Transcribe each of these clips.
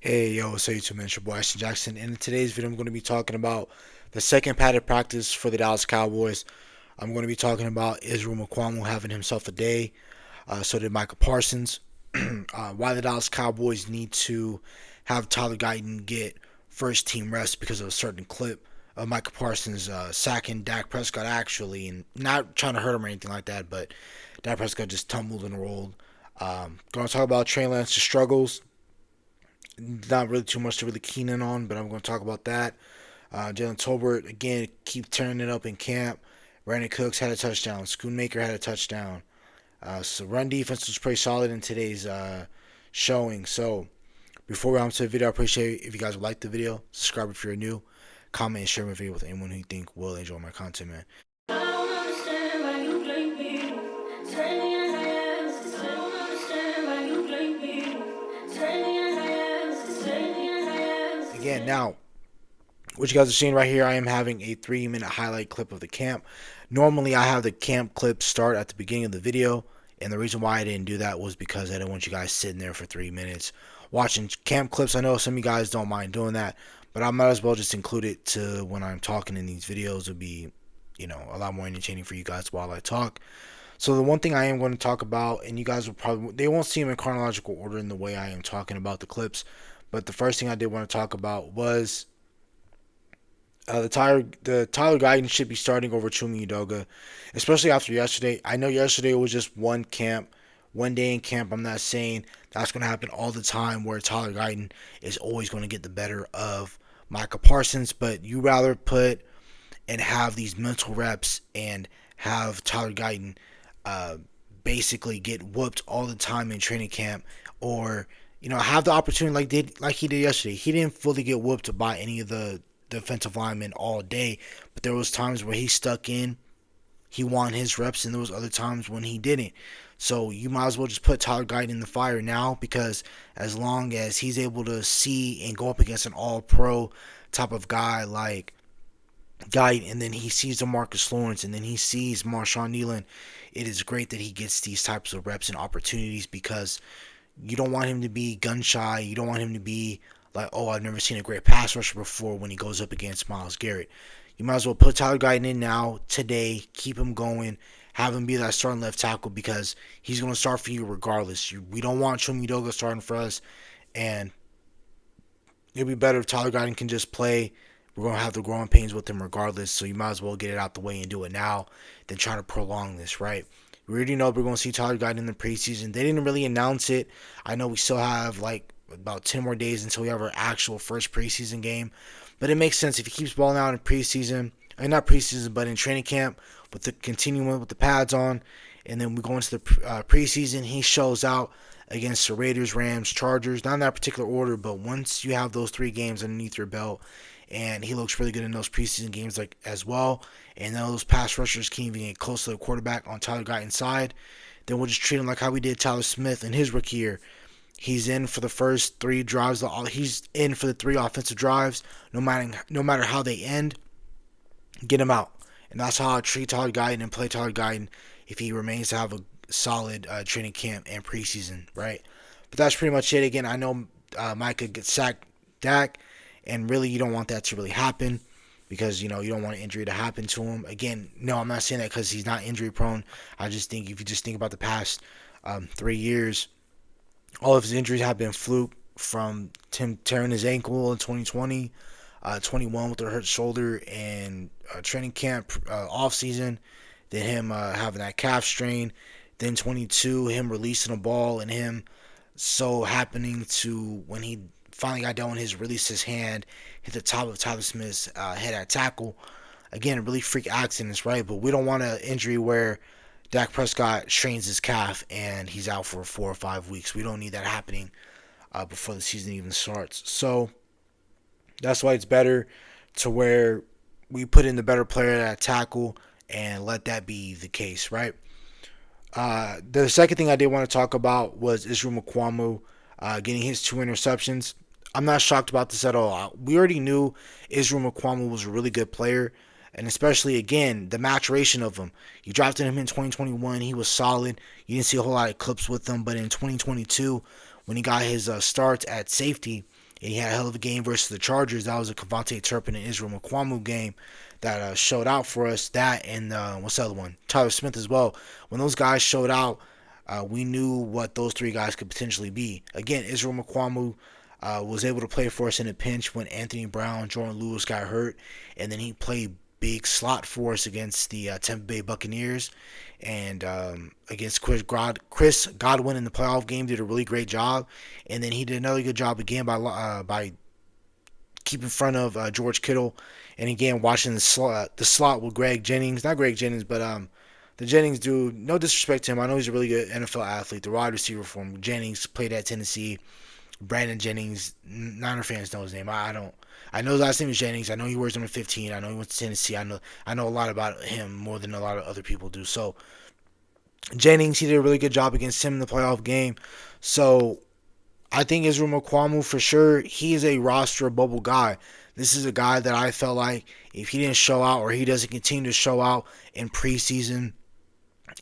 Hey, yo, what's up, YouTube, man? It's your boy, Ashton Jackson. And in today's video, I'm going to be talking about the second padded practice for the Dallas Cowboys. I'm going to be talking about Israel Mukuamu having himself a day. So did Micah Parsons. Why the Dallas Cowboys need to have Tyler Guyton get first team reps because of a certain clip of Micah Parsons sacking Dak Prescott, actually, and not trying to hurt him or anything like that, but Dak Prescott just tumbled and rolled. Going to talk about Tre Lance's struggles. Not really too much to really keen in on, but I'm going to talk about that. Jaylen Tolbert, again, keep turning it up in camp. Brandon Cooks had a touchdown. Scho Maker had a touchdown. So run defense was pretty solid in today's showing. So before we get on to the video, I appreciate if you guys would like the video. Subscribe if you're new. Comment and share my video with anyone who you think will enjoy my content, man. Again, now, what you guys are seeing right here, I am having a 3-minute highlight clip of the camp. Normally, I have the camp clip start at the beginning of the video, and the reason why I didn't do that was because I didn't want you guys sitting there for 3 minutes watching camp clips. I know some of you guys don't mind doing that, but I might as well just include it to when I'm talking in these videos. It'll be, a lot more entertaining for you guys while I talk. So the one thing I am going to talk about, and you guys will probably, they won't see them in chronological order in the way I am talking about the clips, but the first thing I did want to talk about was the Tyler Guyton should be starting over Chuma Udoga, especially after yesterday. I know yesterday was just one camp, one day in camp. I'm not saying that's going to happen all the time where Tyler Guyton is always going to get the better of Micah Parsons, but you rather put and have these mental reps and have Tyler Guyton uh, basically get whooped all the time in training camp, or have the opportunity like he did yesterday. He didn't fully get whooped by any of the defensive linemen all day, but there was times where he stuck in, he won his reps, and there was other times when he didn't. So you might as well just put Tyler Guyton in the fire now, because as long as he's able to see and go up against an all-pro type of guy like Guyton, and then he sees DeMarcus Lawrence, and then he sees Marshawn Nealon, it is great that he gets these types of reps and opportunities, because you don't want him to be gun shy. You don't want him to be like, oh, I've never seen a great pass rusher before when he goes up against Myles Garrett. You might as well put Tyler Guyton in now, today, keep him going, have him be that starting left tackle, because he's going to start for you regardless. We don't want Chuma Udoga starting for us, and it'd be better if Tyler Guyton can just play. We're going to have the growing pains with him regardless, so you might as well get it out the way and do it now than try to prolong this, right? We already know we're going to see Tyler Guyton in the preseason. They didn't really announce it. I know we still have like about 10 more days until we have our actual first preseason game, but it makes sense if he keeps balling out in preseason, I mean, not preseason, but in training camp, with the continuing with the pads on, and then we go into the preseason. He shows out against the Raiders, Rams, Chargers, not in that particular order, but once you have those 3 games underneath your belt, and he looks really good in those preseason games like as well, and those pass rushers can even get close to the quarterback on Tyler Guyton's side, then we'll just treat him like how we did Tyler Smith in his rookie year. He's in for the first 3 drives. He's in for the 3 offensive drives. No matter how they end, get him out. And that's how I treat Tyler Guyton and play Tyler Guyton if he remains to have a solid training camp and preseason, right? But that's pretty much it. Again, I know Micah gets sacked Dak, and really you don't want that to really happen, because you don't want an injury to happen to him. Again, no, I'm not saying that because he's not injury prone. I just think if you just think about the past 3 years, all of his injuries have been fluke, from Tim tearing his ankle in 2020, 21 with a hurt shoulder and training camp off season, then him having that calf strain, then 22 him releasing a ball and him so happening to, when he finally got done with his release his hand, hit the top of Tyler Smith's head at tackle. Again, a really freak accidents, right? But we don't want an injury where Dak Prescott strains his calf and he's out for 4 or 5 weeks. We don't need that happening before the season even starts. So that's why it's better to where we put in the better player at tackle and let that be the case, right? The second thing I did want to talk about was Israel Mukuamu getting his 2 interceptions. I'm not shocked about this at all. We already knew Israel Mukuamu was a really good player, and especially, again, the maturation of him. You drafted him in 2021. He was solid. You didn't see a whole lot of clips with him, but in 2022, when he got his starts at safety, and he had a hell of a game versus the Chargers. That was a Devontae Turpin and Israel Mukuamu game that showed out for us. That and what's the other one? Tyler Smith as well. When those guys showed out, we knew what those three guys could potentially be. Again, Israel Mukuamu was able to play for us in a pinch when Anthony Brown, Jordan Lewis got hurt, and then he played big slot for us against the Tampa Bay Buccaneers, and against Chris Godwin in the playoff game did a really great job, and then he did another good job again by keeping in front of George Kittle, and again watching the slot with Greg Jennings, not Greg Jennings, but the Jennings dude. No disrespect to him, I know he's a really good NFL athlete. The wide receiver for him, Jennings, played at Tennessee. Brandon Jennings, Niner fans know his name. I don't. I know his last name is Jennings. I know he wears number 15. I know he went to Tennessee. I know a lot about him more than a lot of other people do. So Jennings, he did a really good job against him in the playoff game. So I think Israel Mukuamu for sure. He is a roster bubble guy. This is a guy that I felt like if he didn't show out or he doesn't continue to show out in preseason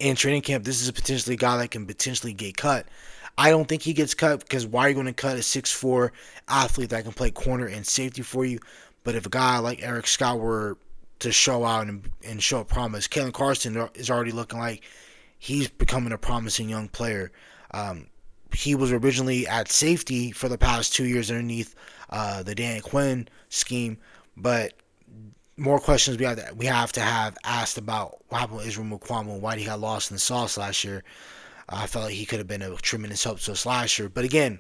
and training camp, this is a potentially guy that can potentially get cut. I don't think he gets cut because why are you going to cut a 6'4" athlete that can play corner and safety for you? But if a guy like Eric Scott were to show out and show promise, Kalen Carson is already looking like he's becoming a promising young player. He was originally at safety for the past 2 years underneath the Dan Quinn scheme, but more questions we have to have asked about what happened with Israel Mukuamu and why he got lost in the sauce last year. I felt like he could have been a tremendous help to us last year. But again,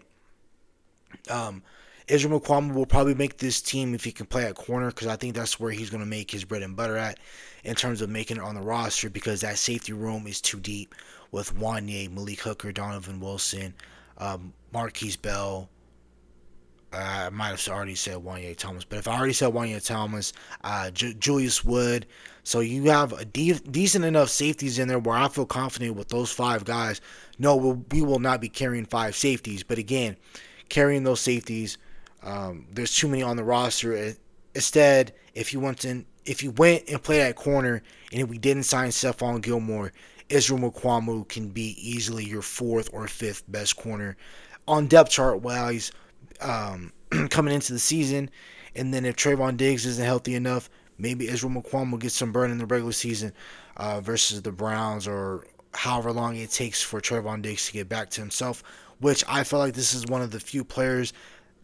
um, Israel Mukuamu will probably make this team if he can play at corner because I think that's where he's going to make his bread and butter at in terms of making it on the roster because that safety room is too deep with Wanye, Malik Hooker, Donovan Wilson, Marquise Bell. I might have already said Wanye Thomas, but if I already said Wanye Thomas, Julius Wood, so you have a decent enough safeties in there where I feel confident with those five guys. No, we will not be carrying five safeties, but again, carrying those safeties, there's too many on the roster. Instead, if you went and played at corner, and if we didn't sign Stephon Gilmore, Israel Mukuamu can be easily your fourth or fifth best corner on depth chart wise coming into the season. And then if Trayvon Diggs isn't healthy enough, maybe Israel Mukuamu will get some burn in the regular season versus the Browns or however long it takes for Trayvon Diggs to get back to himself, which I feel like this is one of the few players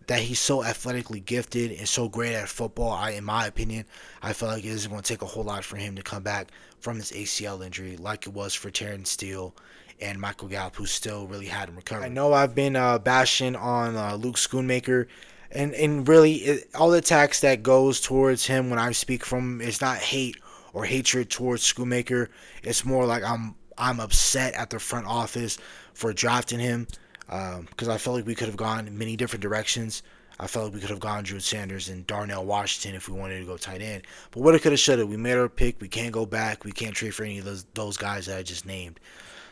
that he's so athletically gifted and so great at football. In my opinion, I feel like it isn't going to take a whole lot for him to come back from his ACL injury like it was for Terrence Steele and Michael Gallup, who still really hadn't recovered. I know I've been bashing on Luke Schoonmaker, and really all the attacks that goes towards him when I speak from him is not hate or hatred towards Schoonmaker. It's more like I'm upset at the front office for drafting him because I felt like we could have gone in many different directions. I felt like we could have gone Drew Sanders and Darnell Washington if we wanted to go tight end. But what it could have, should have. We made our pick. We can't go back. We can't trade for any of those guys that I just named.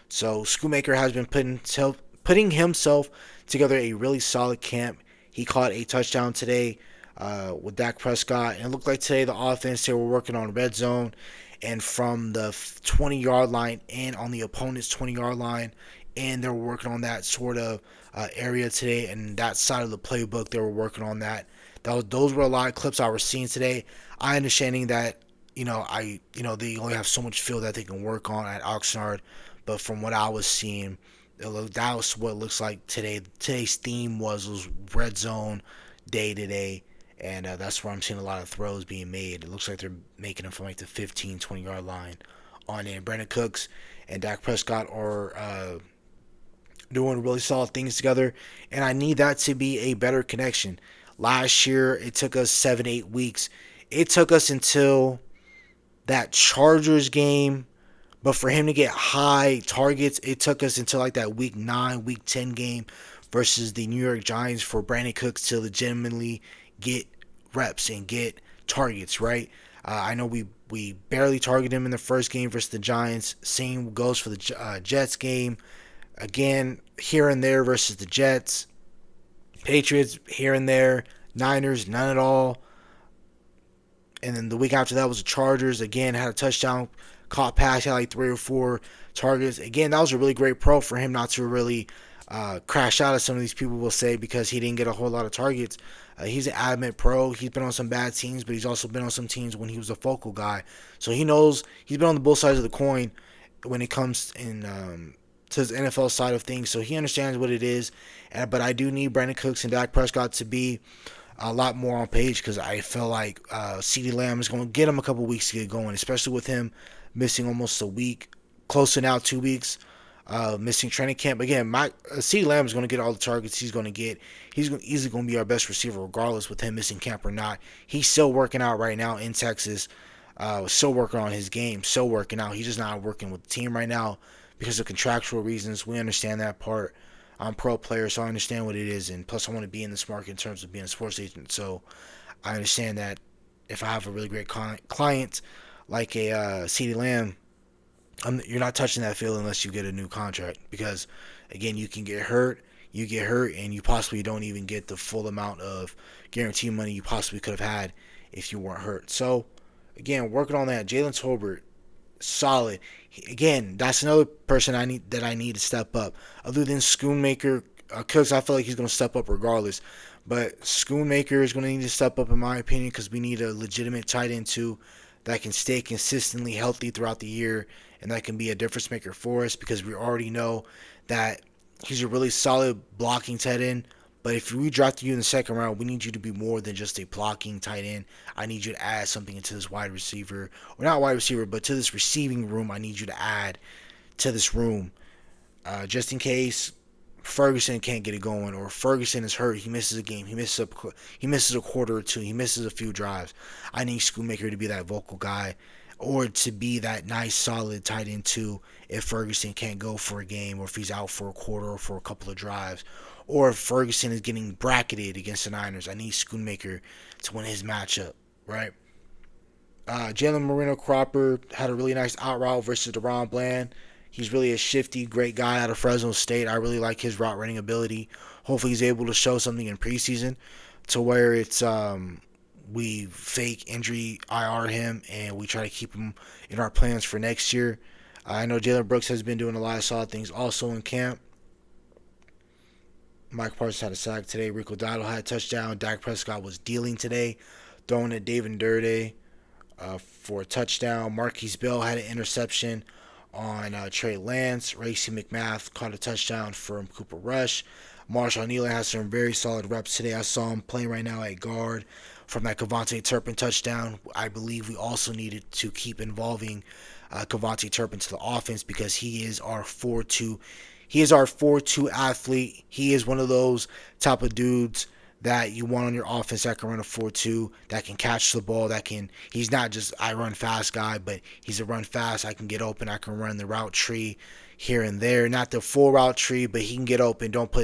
So Schoonmaker has been putting himself together a really solid camp. He caught a touchdown today with Dak Prescott. And it looked like today the offense, they were working on red zone and from the 20-yard line and on the opponent's 20-yard line. And they were working on that sort of area today. And that side of the playbook, they were working on that. Those were a lot of clips I was seeing today. I understanding that, they only have so much field that they can work on at Oxnard. But from what I was seeing, that was what it looks like today. Today's theme was red zone day today. And that's where I'm seeing a lot of throws being made. It looks like they're making them from like the 15, 20-yard line on in. Brandon Cooks and Dak Prescott are doing really solid things together. And I need that to be a better connection. Last year, it took us 7-8 weeks. It took us until that Chargers game. But for him to get high targets, it took us until like that week 9, week 10 game versus the New York Giants for Brandon Cooks to legitimately get reps and get targets, right? I know we barely targeted him in the first game versus the Giants. Same goes for the Jets game. Again, here and there versus the Jets. Patriots, here and there. Niners, none at all. And then the week after that was the Chargers. Again, had a touchdown. Caught pass, had like 3 or 4 targets. Again, that was a really great pro for him not to really crash out, as some of these people will say, because he didn't get a whole lot of targets. He's an adamant pro. He's been on some bad teams, but he's also been on some teams when he was a focal guy. So he knows he's been on the both sides of the coin when it comes in to his NFL side of things. So he understands what it is. But I do need Brandon Cooks and Dak Prescott to be a lot more on page, because I feel like CeeDee Lamb is going to get him a couple weeks to get going, especially with him missing almost a week, close to now 2 weeks, missing training camp. Again, my CeeDee Lamb is going to get all the targets he's going to get. He's easily going to be our best receiver regardless with him missing camp or not. He's still working out right now in Texas, still working on his game, still working out. He's just not working with the team right now because of contractual reasons. We understand that part. I'm pro player, so I understand what it is, and plus I want to be in this market in terms of being a sports agent. So I understand that if I have a really great client like a CeeDee Lamb, you're not touching that field unless you get a new contract, because again, you can get hurt, and you possibly don't even get the full amount of guarantee money you possibly could have had if you weren't hurt. So again, working on that. Jaylen Cropper, solid. Again, that's another person I need to step up. Other than Scho Maker, Cooks, I feel like he's going to step up regardless. But Scho Maker is going to need to step up, in my opinion, because we need a legitimate tight end too that can stay consistently healthy throughout the year, and that can be a difference maker for us, because we already know that he's a really solid blocking tight end. But if we draft you in the second round, we need you to be more than just a blocking tight end. I need you to add something into this wide receiver, or not wide receiver, but to this receiving room. I need you to add to this room, just in case Ferguson can't get it going, or Ferguson is hurt. He misses a game. He misses a quarter or two. He misses a few drives. I need Scho Maker to be that vocal guy, or to be that nice, solid tight end too, if Ferguson can't go for a game, or if he's out for a quarter or for a couple of drives, or if Ferguson is getting bracketed against the Niners. I need Scho Maker to win his matchup, right? Jaylen Cropper had a really nice out route versus DaRon Bland. He's really a shifty, great guy out of Fresno State. I really like his route running ability. Hopefully, he's able to show something in preseason to where it's we fake injury IR him and we try to keep him in our plans for next year. I know Jalen Brooks has been doing a lot of solid things also in camp. Mike Parsons had a sack today. Rico Dotto had a touchdown. Dak Prescott was dealing today, throwing at David Dirty for a touchdown. Marquise Bell had an interception on Tre Lance. Racy McMath caught a touchdown from Cooper Rush. Marshall Nealon has some very solid reps today. I saw him playing right now at guard from that Kevontae Turpin touchdown. I believe we also needed to keep involving Kevontae Turpin to the offense, because he is our 4-2. He is our 4-2 athlete. He is one of those type of dudes that you want on your offense that can run a 4-2, that can catch the ball, he's not just I run fast guy, but he's a run fast. I can get open. I can run the route tree here and there. Not the full route tree, but he can get open. Don't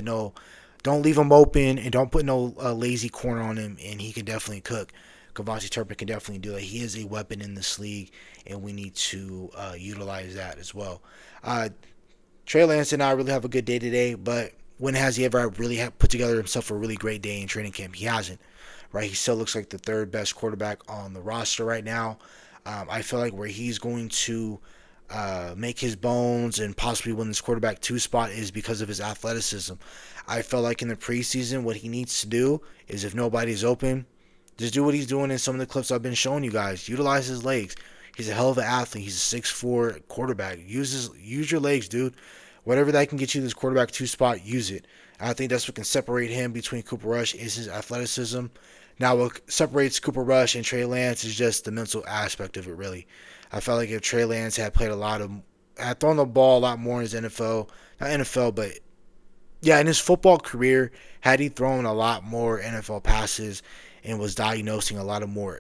leave him open, and don't put no lazy corner on him, and he can definitely cook. Kevontae Turpin can definitely do it. He is a weapon in this league, and we need to utilize that as well. Tre Lance did not really have a good day today, but when has he ever really put together himself a really great day in training camp? He hasn't, right? He still looks like the third best quarterback on the roster right now. I feel like where he's going to make his bones and possibly win this quarterback 2 spot is because of his athleticism. I felt like in the preseason, what he needs to do is, if nobody's open, just do what he's doing in some of the clips I've been showing you guys. Utilize his legs. He's a hell of an athlete. He's a 6'4" quarterback. Use your legs, dude. Whatever that can get you this quarterback 2 spot, use it. I think that's what can separate him between Cooper Rush is his athleticism. Now, what separates Cooper Rush and Tre Lance is just the mental aspect of it, really. I felt like if Tre Lance had thrown the ball a lot more in his but yeah, in his football career, had he thrown a lot more NFL passes and was diagnosing a lot of more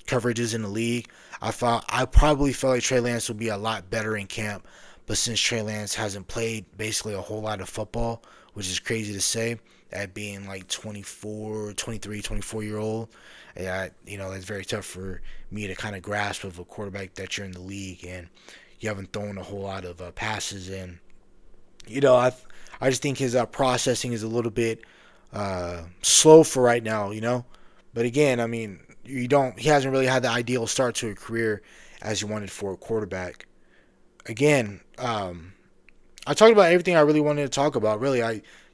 coverages in the league, I probably felt like Tre Lance would be a lot better in camp. But since Tre Lance hasn't played basically a whole lot of football, which is crazy to say, at being like 24, 23, 24-year-old, yeah, that's very tough for me to kind of grasp of a quarterback that you're in the league and you haven't thrown a whole lot of passes. And I just think his processing is a little bit slow for right now. But again, I mean, he hasn't really had the ideal start to a career as you wanted for a quarterback. Again, I talked about everything I really wanted to talk about. Really,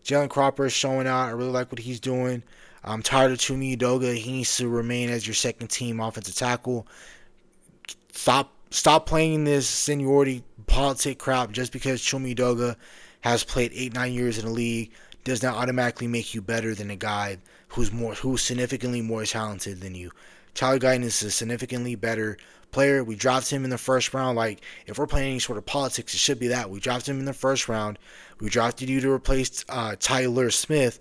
Jaylen Cropper is showing out. I really like what he's doing. I'm tired of Chumi Udoga. He needs to remain as your second team offensive tackle. Stop playing this seniority politic crap. Just because Chumi Udoga has played 8 9 years in the league does not automatically make you better than a guy who's significantly more talented than you. Tyler Guyton is a significantly better player. We drafted him in the first round. Like, if we're playing any sort of politics, it should be that. We drafted him in the first round. We drafted you to replace Tyler Smith.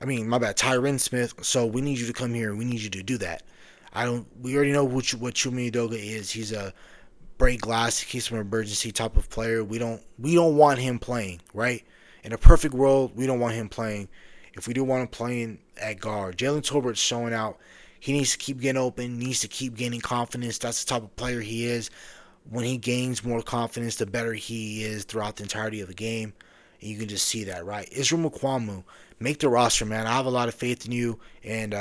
I mean, my bad, Tyron Smith. So we need you to come here and we need you to do that. I don't. We already know what Chumi Udoga is. He's a break glass, keep some emergency type of player. We don't want him playing, right? In a perfect world, we don't want him playing. If we do want him playing at guard, Jaylen Tolbert's showing out. He needs to keep getting open, needs to keep gaining confidence. That's the type of player he is. When he gains more confidence, the better he is throughout the entirety of the game. And you can just see that, right? Israel Mukuamu, make the roster, man. I have a lot of faith in you, and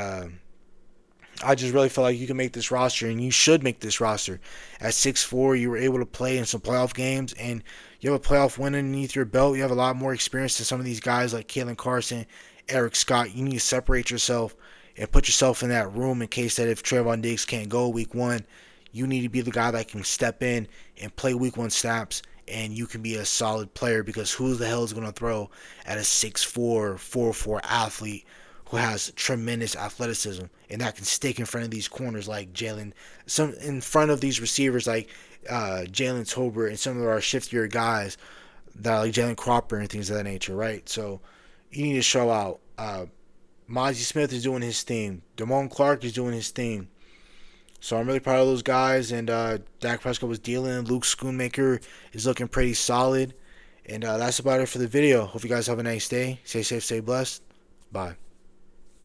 I just really feel like you can make this roster, and you should make this roster. At 6'4", you were able to play in some playoff games, and you have a playoff win underneath your belt. You have a lot more experience than some of these guys like Kalen Carson, Eric Scott. You need to separate yourself and put yourself in that room in case that if Trayvon Diggs can't go week one, you need to be the guy that can step in and play week one snaps, and you can be a solid player because who the hell is going to throw at a 6'4", 4'4" athlete who has tremendous athleticism and that can stick in front of these corners like some in front of these receivers like Jaylen Tolbert and some of our shiftier guys that are like Jaylen Cropper and things of that nature, right? So you need to show out. Mozzie Smith is doing his thing. Damone Clark is doing his thing. So I'm really proud of those guys. And Dak Prescott was dealing. Luke Schoonmaker is looking pretty solid. And that's about it for the video. Hope you guys have a nice day. Stay safe, stay blessed. Bye.